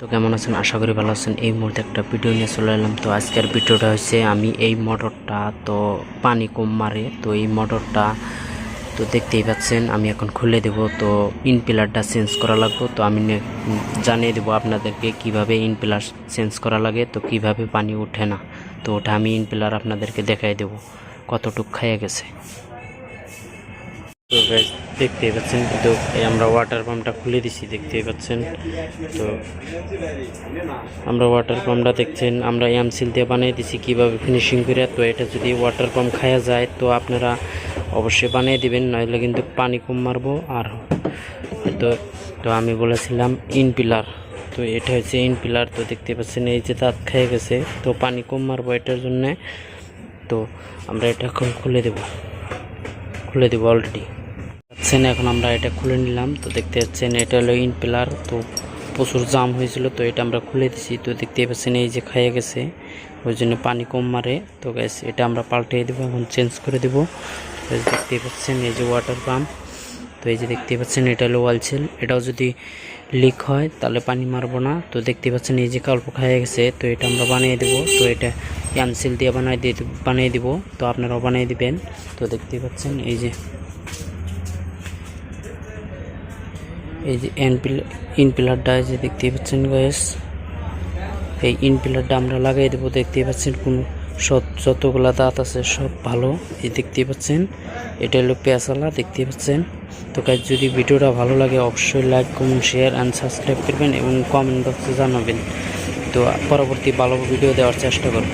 তো কেমন আছেন? আশা করি ভালো আছেন। এই মুহূর্তে একটা ভিডিও নিয়ে চলে এলাম। তো আজকের ভিডিওটা হচ্ছে আমি এই মোটরটা তো পানি কম মারে, তো এই মোটরটা তো দেখতেই পাচ্ছেন আমি এখন খুলে দেব। তো ইনপিলারটা চেঞ্জ করা লাগবে, তো আমি জানিয়ে দেবো আপনাদেরকে কিভাবে ইনপিলার চেঞ্জ করা লাগে, তো কিভাবে পানি ওঠে না। তো ওটা আমি ইনপিলার আপনাদেরকে দেখাই দেবো কতটুক খাইয়ে গেছে। তো গাইস দেখতেই পাচ্ছেন, কিন্তু আমরা ওয়াটার পাম্পটা খুলে দিছি, দেখতেই পাচ্ছেন। তো আমরা ওয়াটার পাম্পটা দেখছেন আমরা এমসিল দিয়ে বানিয়ে দিছি কীভাবে ফিনিশিং করে। তো এটা যদি ওয়াটার পাম্প খাওয়া যায় তো আপনারা অবশ্যই বানিয়ে দিবেন, নইলে কিন্তু পানি কম মারবো। আর তো তো আমি বলেছিলাম ইনপিলার, তো এটা হচ্ছে ইনপিলার। তো দেখতে পাচ্ছেন এই যে দাঁত খেয়ে গেছে, তো পানি কম মারবো এটার জন্যে। তো আমরা এটা এখন খুলে দেব অলরেডি পাচ্ছেন। এখন আমরা এটা খুলে নিলাম। তো দেখতে পাচ্ছেন এটা হলো ইনপিলার। তো প্রচুর জাম হয়েছিল, তো এটা আমরা খুলে দিছি। তো দেখতে পাচ্ছেন এই যে খেয়ে গেছে, ওই জন্য পানি কম মারে। তো গ্যাস এটা আমরা পাল্টে দেবো, এখন চেঞ্জ করে দেবো। দেখতে পাচ্ছেন এই যে ওয়াটার পাম্প। তো এই যে দেখতে পাচ্ছেন এটা হলো ওয়াল সেল, এটাও যদি লিক হয় তাহলে পানি মারবো না। তো দেখতে পাচ্ছেন এই যে অল্প খেয়ে গেছে, তো এটা আমরা বানিয়ে দেবো। তো এটা এমসিল দিয়ে বানিয়ে দিব, তো আপনারাও বানিয়ে দিবেন। তো দেখতে পাচ্ছেন এই যে ইনপিলারটা যে দেখতে পাচ্ছেন গ্যাস, এই ইনপিলারটা আমরা লাগাই দেবো। দেখতে পাচ্ছেন কোন যতগুলা দাঁত আছে সব ভালো, এই দেখতে পাচ্ছেন এটা হলো পেঁচালা, দেখতে পাচ্ছেন। তো গাইস যদি ভিডিওটা ভালো লাগে অবশ্যই like, comment, share and subscribe করবেন এবং কমেন্ট বক্সে জানাবেন। তো পরবর্তী ভালো ভিডিও দেওয়ার চেষ্টা করব।